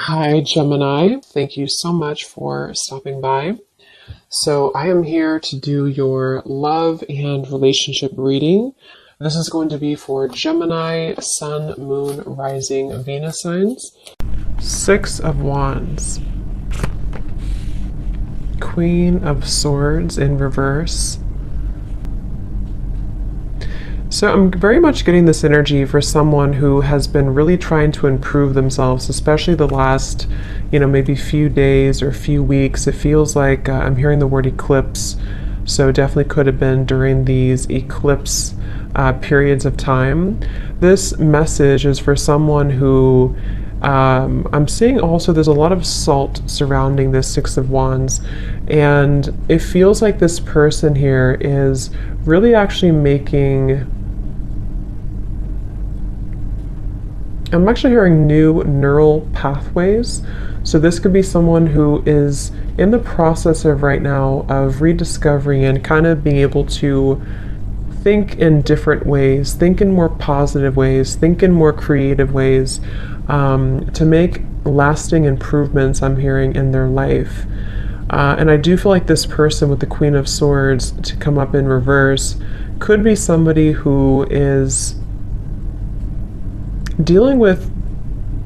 Hi, Gemini. Thank you so much for stopping by. So, I am here to do your love and relationship reading. This is going to be for Gemini, Sun, Moon, Rising, Venus signs. Six of Wands. Queen of Swords in reverse. So I'm very much getting this energy for someone who has been really trying to improve themselves, especially the last, maybe few days or few weeks. It feels like I'm hearing the word eclipse. So definitely could have been during these eclipse periods of time. This message is for someone who I'm seeing also there's a lot of salt surrounding this Six of Wands, and it feels like this person here is really actually making, I'm actually hearing new neural pathways. So this could be someone who is in the process of right now of rediscovering and kind of being able to think in different ways, think in more positive ways, think in more creative ways, to make lasting improvements, I'm hearing, in their life. And I do feel like this person with the Queen of Swords to come up in reverse could be somebody who is dealing with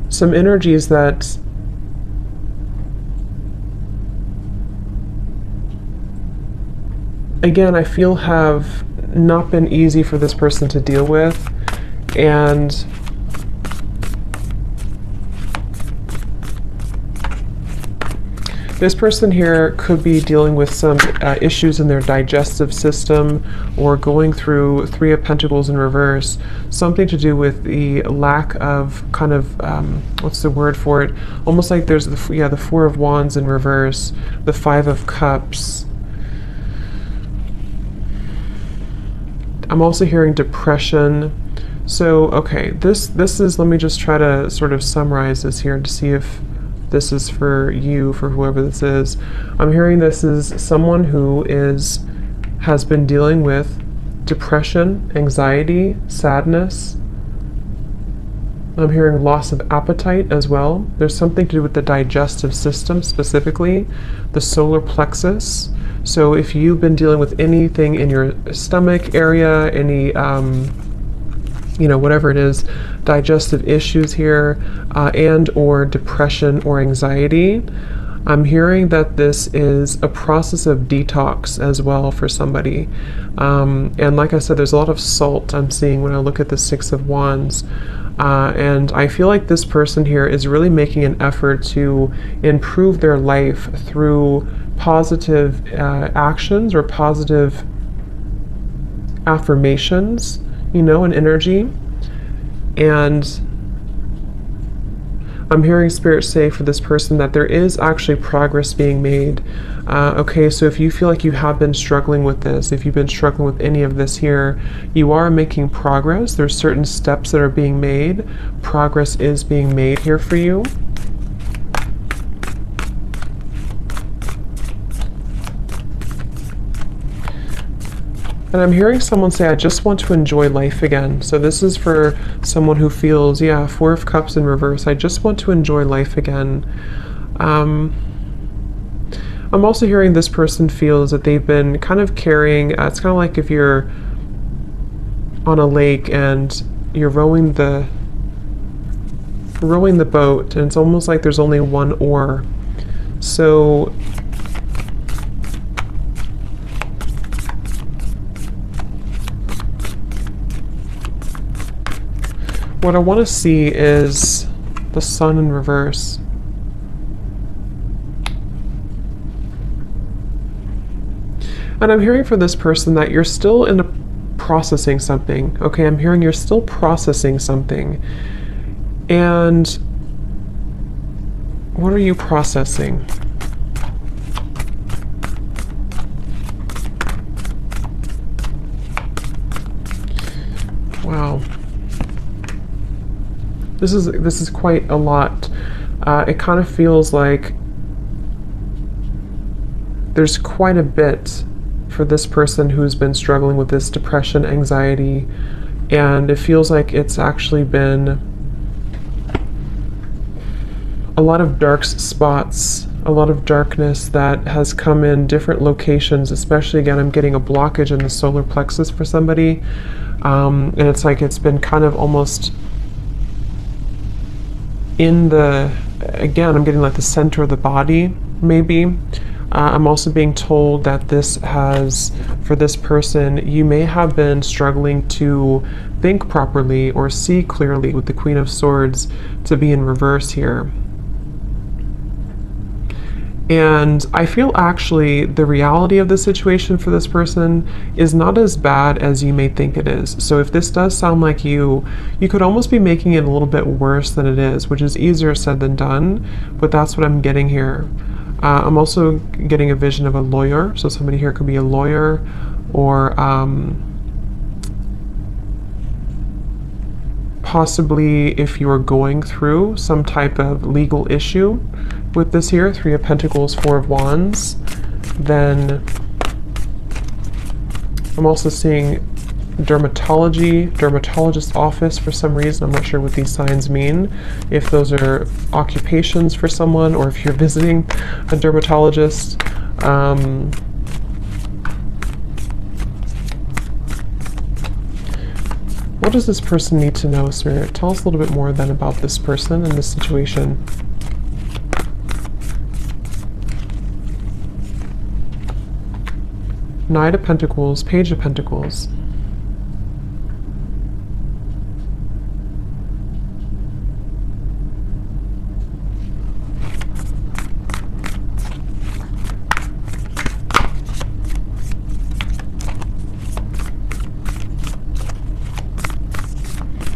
some energies that again I feel have not been easy for this person to deal with, and this person here could be dealing with some issues in their digestive system, or going through Three of Pentacles in reverse, something to do with the lack of kind of, what's the word for it? Almost like there's the Four of Wands in reverse, the Five of Cups. I'm also hearing depression. So, okay, this is, let me just try to sort of summarize this here to see if this is for you, for whoever this is. I'm hearing this is someone who has been dealing with depression, anxiety, sadness. I'm hearing loss of appetite as well. There's something to do with the digestive system, specifically the solar plexus. So if you've been dealing with anything in your stomach area, any whatever it is, digestive issues here, and or depression or anxiety, I'm hearing that this is a process of detox as well for somebody. And like I said, there's a lot of salt I'm seeing when I look at the Six of Wands. And I feel like this person here is really making an effort to improve their life through positive actions or positive affirmations, and energy. And I'm hearing Spirit say for this person that there is actually progress being made. Okay, so if you feel like you have been struggling with this, if you've been struggling with any of this here, you are making progress. There's certain steps that are being made. Progress is being made here for you. And I'm hearing someone say, I just want to enjoy life again. So this is for someone who feels, Four of Cups in reverse. I just want to enjoy life again. I'm also hearing this person feels that they've been kind of carrying, it's kind of like if you're on a lake and you're rowing the boat, and it's almost like there's only one oar. So what I want to see is the Sun in reverse. And I'm hearing for this person that you're still processing something. Okay, I'm hearing you're still processing something. And what are you processing? Wow. This is quite a lot. It kind of feels like there's quite a bit for this person who's been struggling with this depression, anxiety, and it feels like it's actually been a lot of dark spots, a lot of darkness that has come in different locations, especially again, I'm getting a blockage in the solar plexus for somebody. And it's like it's been kind of almost in the, again, I'm getting like the center of the body, maybe. I'm also being told that this has, for this person, you may have been struggling to think properly or see clearly with the Queen of Swords to be in reverse here. And I feel actually the reality of the situation for this person is not as bad as you may think it is. So if this does sound like you could almost be making it a little bit worse than it is, which is easier said than done, but that's what I'm getting here. I'm also getting a vision of a lawyer. So somebody here could be a lawyer, or possibly if you are going through some type of legal issue with this here, 3 of Pentacles, 4 of Wands, then I'm also seeing dermatologist office for some reason. I'm not sure what these signs mean, if those are occupations for someone or if you're visiting a dermatologist. What does this person need to know, Spirit? Tell us a little bit more then about this person and this situation. Knight of Pentacles, Page of Pentacles.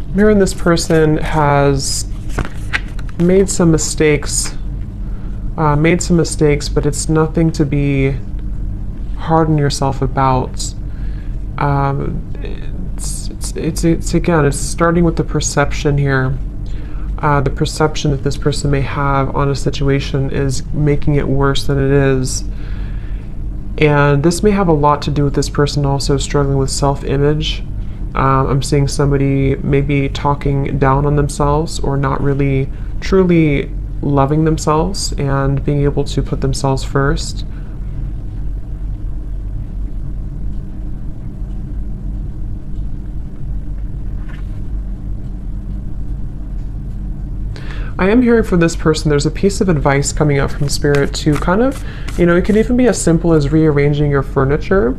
I'm hearing this person has made some mistakes, but it's nothing to be hard on yourself about. It's again, it's starting with the perception here. The perception that this person may have on a situation is making it worse than it is. And this may have a lot to do with this person also struggling with self-image. I'm seeing somebody maybe talking down on themselves or not really truly loving themselves and being able to put themselves first. I am hearing for this person, there's a piece of advice coming out from Spirit to kind of, it can even be as simple as rearranging your furniture.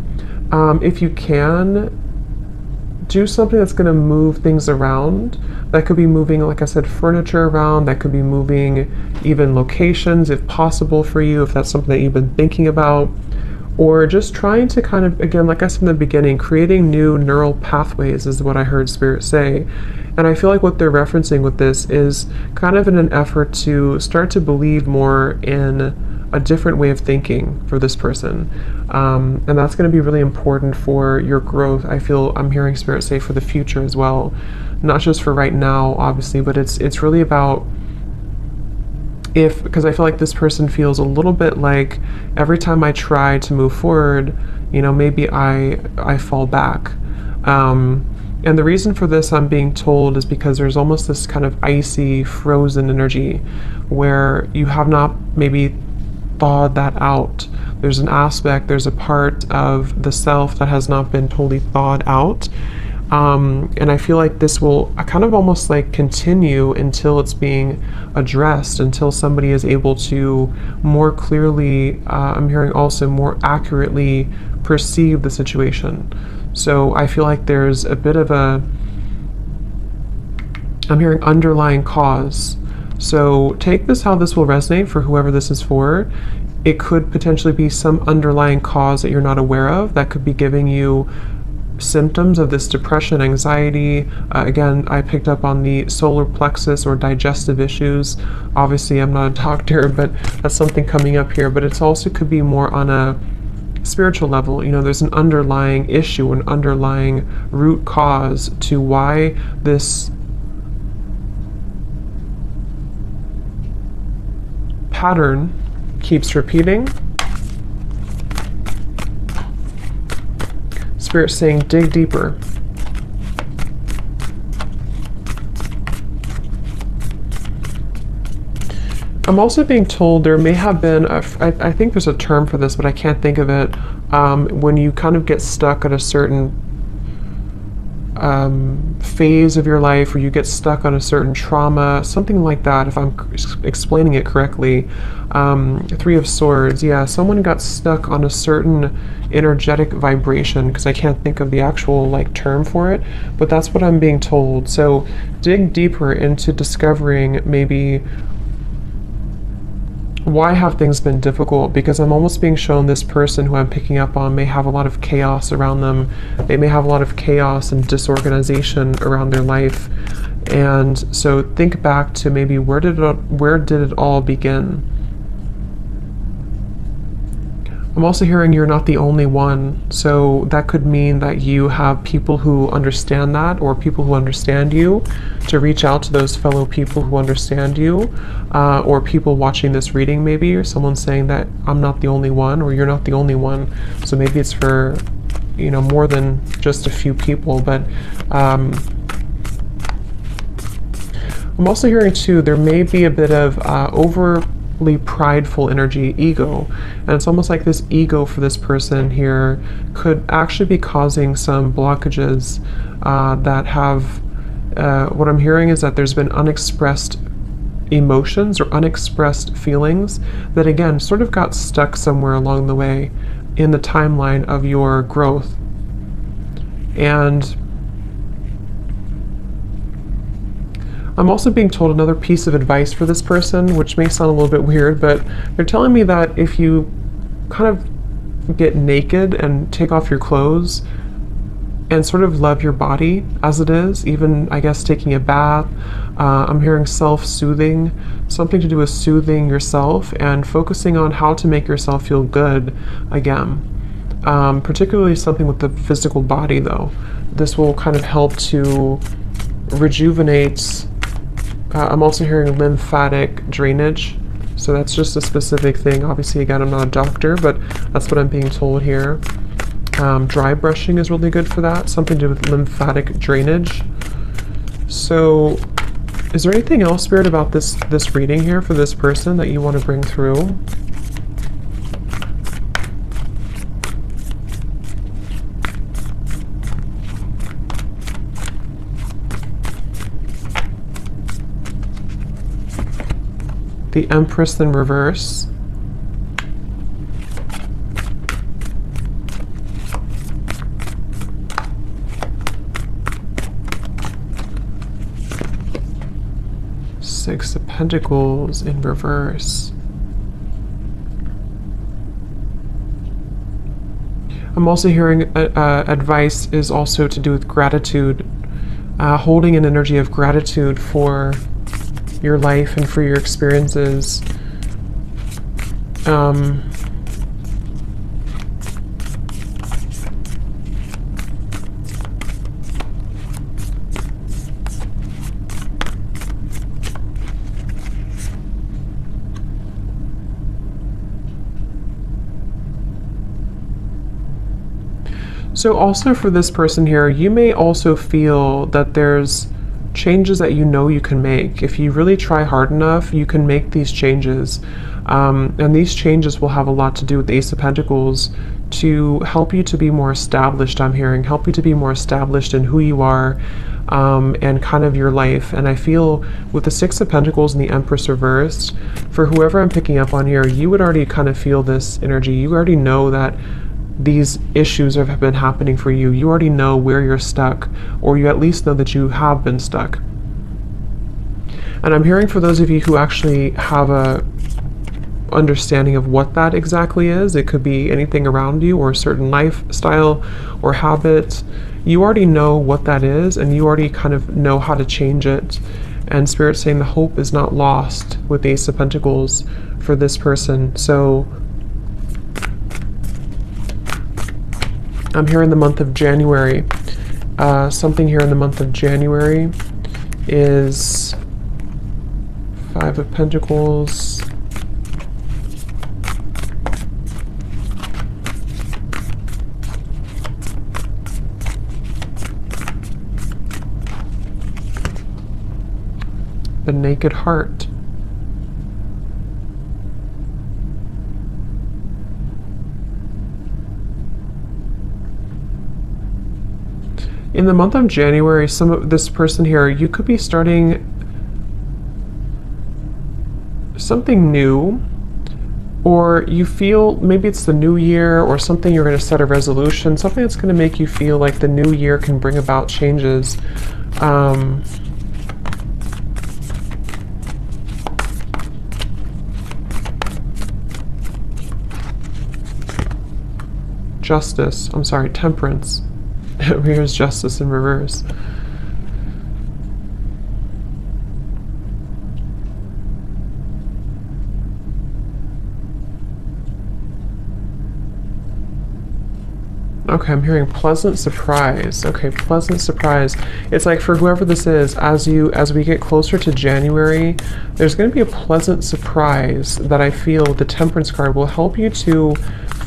If you can, do something that's going to move things around. That could be moving, like I said, furniture around. That could be moving even locations if possible for you, if that's something that you've been thinking about. Or just trying to kind of, again, like I said in the beginning, creating new neural pathways is what I heard Spirit say. And I feel like what they're referencing with this is kind of in an effort to start to believe more in a different way of thinking for this person. And that's going to be really important for your growth. I feel I'm hearing Spirit say for the future as well. Not just for right now, obviously, but it's really about because I feel like this person feels a little bit like every time I try to move forward, maybe I fall back. And the reason for this, I'm being told, is because there's almost this kind of icy, frozen energy where you have not maybe thawed that out. There's an aspect, there's a part of the self that has not been totally thawed out. And I feel like this will kind of almost like continue until it's being addressed, until somebody is able to more clearly, I'm hearing also more accurately perceive the situation. So I feel like there's a bit of I'm hearing underlying cause. So take this how this will resonate for whoever this is for. It could potentially be some underlying cause that you're not aware of that could be giving you symptoms of this depression, anxiety. Again, I picked up on the solar plexus or digestive issues. Obviously, I'm not a doctor, but that's something coming up here. But it's also could be more on a spiritual level. There's an underlying issue, an underlying root cause to why this pattern keeps repeating. Spirit saying, dig deeper. I'm also being told there may have been, I think there's a term for this, but I can't think of it, when you kind of get stuck at a certain phase of your life, or you get stuck on a certain trauma, something like that, if I'm explaining it correctly. Three of Swords, yeah, someone got stuck on a certain energetic vibration, because I can't think of the actual like term for it, but that's what I'm being told. So dig deeper into discovering maybe why have things been difficult, because I'm almost being shown this person who I'm picking up on may have a lot of chaos around them. They may have a lot of chaos and disorganization around their life. And so think back to maybe where did it all begin? I'm also hearing you're not the only one, so that could mean that you have people who understand that, or people who understand you, to reach out to those fellow people who understand you, or people watching this reading maybe, or someone saying that I'm not the only one, or you're not the only one. So maybe it's for, you know, more than just a few people, but I'm also hearing too, there may be a bit of overly prideful energy, ego, and it's almost like this ego for this person here could actually be causing some blockages that have, what I'm hearing is that there's been unexpressed emotions or unexpressed feelings that again sort of got stuck somewhere along the way in the timeline of your growth. And I'm also being told another piece of advice for this person, which may sound a little bit weird, but they're telling me that if you kind of get naked and take off your clothes and sort of love your body as it is, even I guess taking a bath, I'm hearing self-soothing, something to do with soothing yourself and focusing on how to make yourself feel good again. Particularly something with the physical body though. This will kind of help to rejuvenate. I'm also hearing lymphatic drainage, so that's just a specific thing. Obviously, again, I'm not a doctor, but that's what I'm being told here. Dry brushing is really good for that, something to do with lymphatic drainage. So is there anything else, Spirit, about this reading here for this person that you want to bring through? The Empress in reverse. Six of Pentacles in reverse. I'm also hearing advice is also to do with gratitude, holding an energy of gratitude for your life and for your experiences. So also for this person here, you may also feel that there's changes that you know you can make. If you really try hard enough, you can make these changes. And these changes will have a lot to do with the Ace of Pentacles to help you to be more established, I'm hearing, help you to be more established in who you are and kind of your life. And I feel with the Six of Pentacles and the Empress reversed, for whoever I'm picking up on here, you would already kind of feel this energy. You already know that these issues have been happening for you. You already know where you're stuck, or you at least know that you have been stuck. And I'm hearing for those of you who actually have a understanding of what that exactly is, it could be anything around you or a certain lifestyle or habit. You already know what that is, and you already kind of know how to change it. And Spirit's saying the hope is not lost with the Ace of Pentacles for this person. So I'm here in the month of January. Something here in the month of January is Five of Pentacles, the Naked Heart. In the month of January, some of this person here, you could be starting something new, or you feel maybe it's the new year or something, you're going to set a resolution, something that's going to make you feel like the new year can bring about changes. Justice, I'm sorry, temperance. Here's justice in reverse. Okay, I'm hearing pleasant surprise. Okay, pleasant surprise. It's like for whoever this is, as we get closer to January, there's going to be a pleasant surprise that I feel the Temperance card will help you to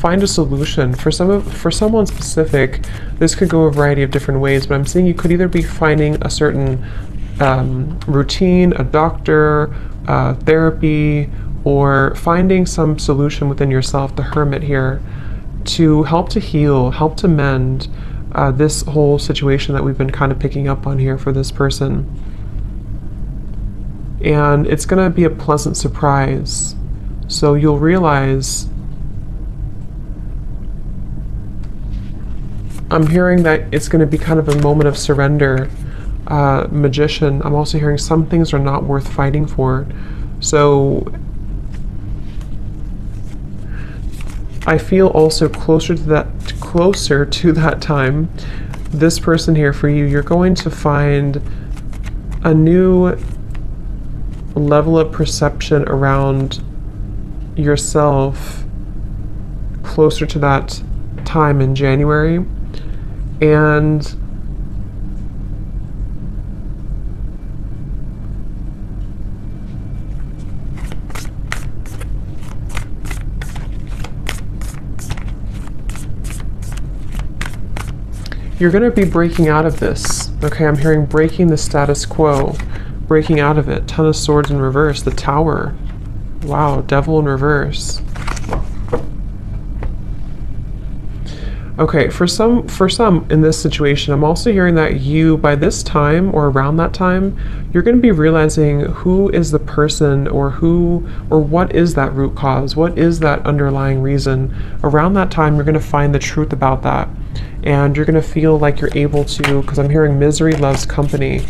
find a solution. For someone specific, this could go a variety of different ways, but I'm seeing you could either be finding a certain routine, a doctor, therapy, or finding some solution within yourself, the Hermit here, to help to heal, help to mend this whole situation that we've been kind of picking up on here for this person. And it's going to be a pleasant surprise. So you'll realize, I'm hearing that it's going to be kind of a moment of surrender. Magician, I'm also hearing some things are not worth fighting for. So I feel also closer to that time, this person here for you, you're going to find a new level of perception around yourself closer to that time in January. And you're going to be breaking out of this. Okay, I'm hearing breaking the status quo, breaking out of it. Ton of Swords in reverse, the Tower. Wow, Devil in reverse. Okay, for some in this situation, I'm also hearing that you, by this time or around that time, you're going to be realizing who is the person, or what is that root cause, what is that underlying reason. Around that time, you're going to find the truth about that. And you're going to feel like you're able to, because I'm hearing misery loves company.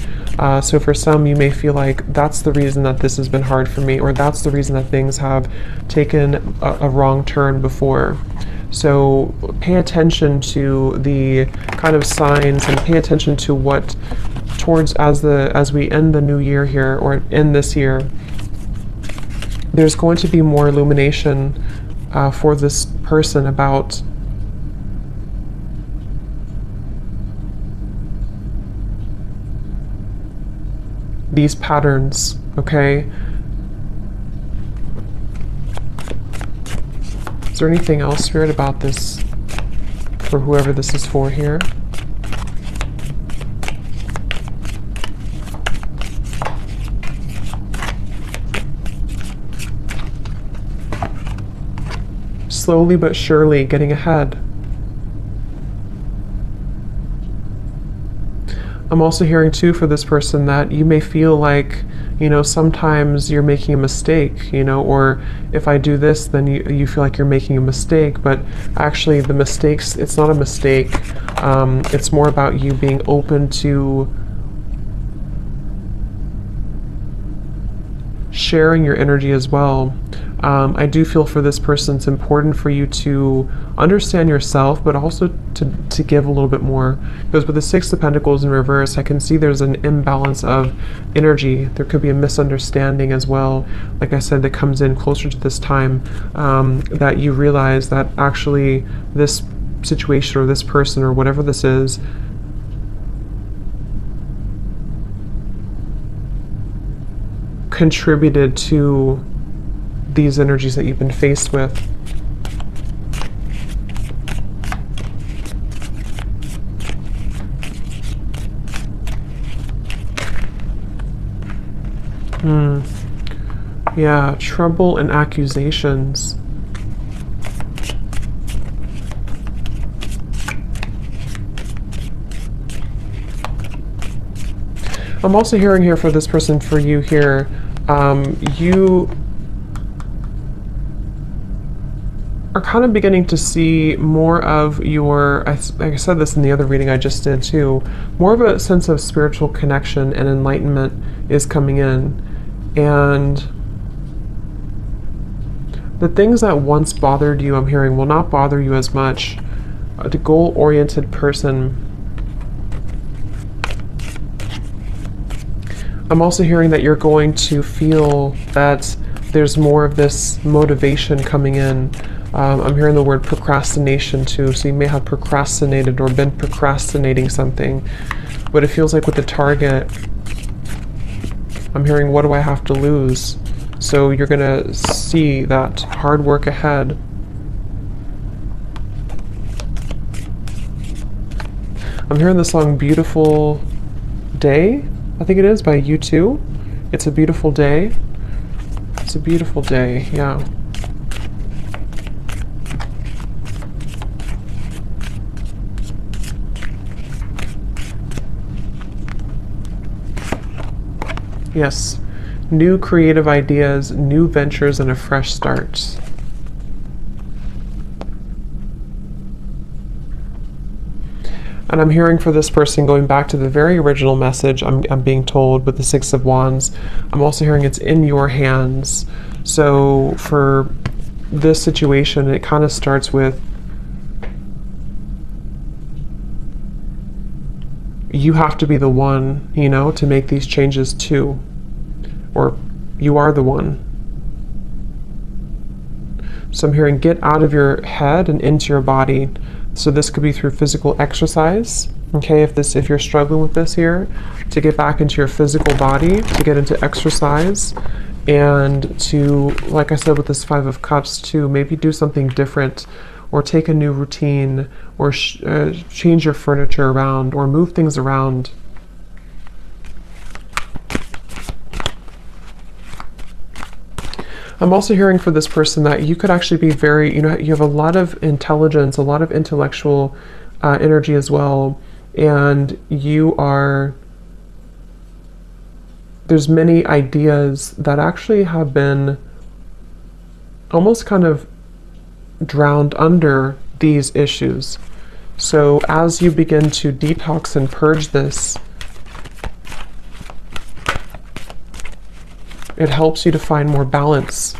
So for some, you may feel like that's the reason that this has been hard for me, or that's the reason that things have taken a wrong turn before. So pay attention to the kind of signs, and pay attention to what as we end the new year here, or end this year, there's going to be more illumination for this person about these patterns, okay? Is there anything else, Spirit, about this for whoever this is for here? Slowly but surely getting ahead. I'm also hearing too for this person that you may feel like, sometimes you're making a mistake, or if I do this, then you feel like you're making a mistake, but actually the mistakes, it's not a mistake. It's more about you being open to sharing your energy as well. I do feel for this person it's important for you to understand yourself, but also to give a little bit more. Because with the Six of Pentacles in reverse, I can see there's an imbalance of energy. There could be a misunderstanding as well, like I said, that comes in closer to this time, that you realize that actually this situation or this person or whatever this is contributed to these energies that you've been faced with. Yeah, trouble and accusations. I'm also hearing here for this person, for you here, you are kind of beginning to see more of your, like I said this in the other reading I just did too, more of a sense of spiritual connection and enlightenment is coming in. And the things that once bothered you, I'm hearing, will not bother you as much. The goal-oriented person. I'm also hearing that you're going to feel that there's more of this motivation coming in. I'm hearing the word procrastination too, so you may have procrastinated or been procrastinating something, but it feels like with the target, I'm hearing, what do I have to lose? So you're gonna see that hard work ahead. I'm hearing the song Beautiful Day, I think it is, by U2. It's a beautiful day. It's a beautiful day, yeah. Yes, new creative ideas, new ventures, and a fresh start. And I'm hearing for this person, going back to the very original message, I'm being told with the Six of Wands, I'm also hearing it's in your hands. So for this situation, it kind of starts with you have to be the one, you know, to make these changes too. Or you are the one. So I'm hearing get out of your head and into your body. So this could be through physical exercise. Okay, if you're struggling with this here, to get back into your physical body, to get into exercise, and to, like I said with this Five of Cups, to maybe do something different, or take a new routine, or change your furniture around, or move things around. I'm also hearing for this person that you could actually be very, you have a lot of intelligence, a lot of intellectual energy as well, and there's many ideas that actually have been almost kind of drowned under these issues. So as you begin to detox and purge this, it helps you to find more balance.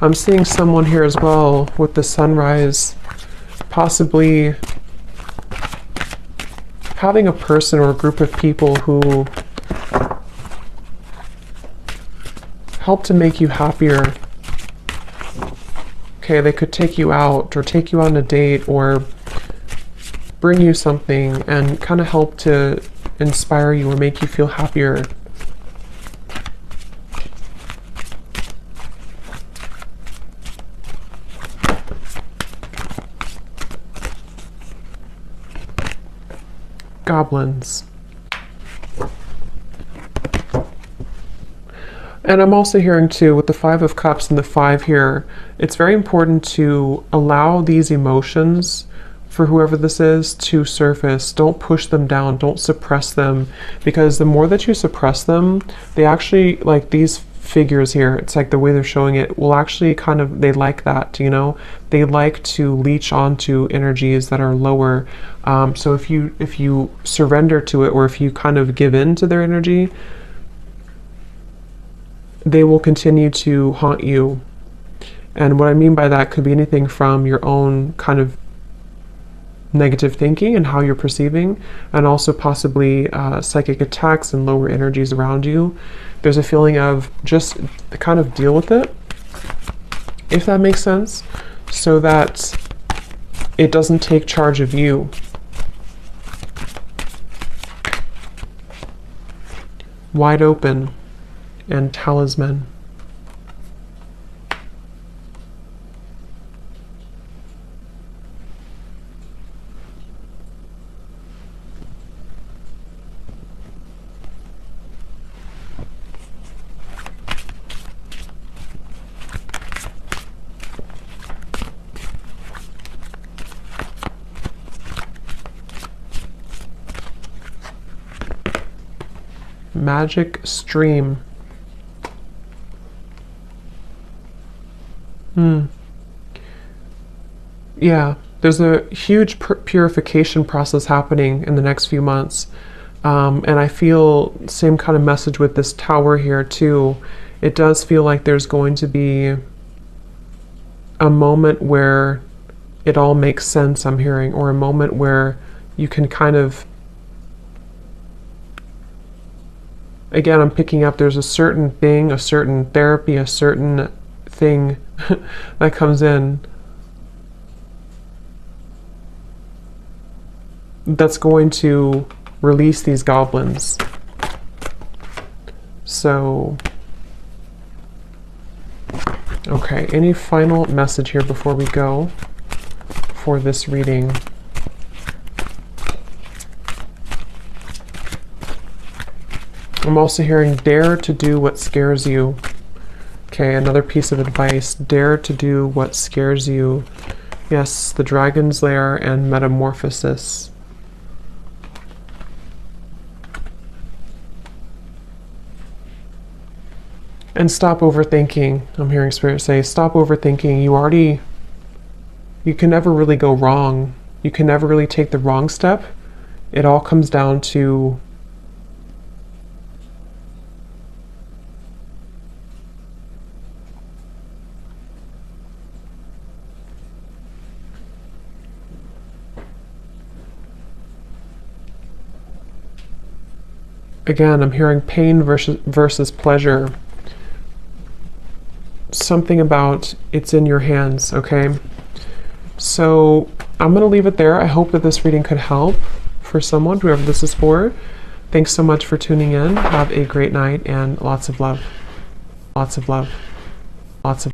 I'm seeing someone here as well with the sunrise, possibly having a person or a group of people who help to make you happier. Okay, they could take you out or take you on a date or bring you something and kind of help to inspire you or make you feel happier. Goblins. And I'm also hearing too, with the Five of Cups and the 5 here, it's very important to allow these emotions, for whoever this is, to surface. Don't push them down, don't suppress them, because the more that you suppress them, they actually, like these figures here, it's like the way they're showing it, will actually kind of, they like that, they like to leech onto energies that are lower. So if you surrender to it, or if you kind of give in to their energy, they will continue to haunt you. And what I mean by that could be anything from your own kind of negative thinking and how you're perceiving, and also possibly psychic attacks and lower energies around you. There's a feeling of just kind of deal with it, if that makes sense, so that it doesn't take charge of you. Wide open and talisman. Magic stream. Yeah, there's a huge purification process happening in the next few months. And I feel same kind of message with this tower here too. It does feel like there's going to be a moment where it all makes sense, I'm hearing, or a moment where you can kind of, again, I'm picking up there's a certain thing, a certain therapy, a certain thing that comes in that's going to release these goblins. So, okay, any final message here before we go for this reading? I'm also hearing dare to do what scares you. Okay, another piece of advice. Dare to do what scares you. Yes, the Dragon's Lair and Metamorphosis. And stop overthinking. I'm hearing Spirit say, stop overthinking. You can never really go wrong. You can never really take the wrong step. It all comes down to again, I'm hearing pain versus pleasure. Something about it's in your hands, okay? So I'm going to leave it there. I hope that this reading could help for someone, whoever this is for. Thanks so much for tuning in. Have a great night and lots of love. Lots of love. Lots of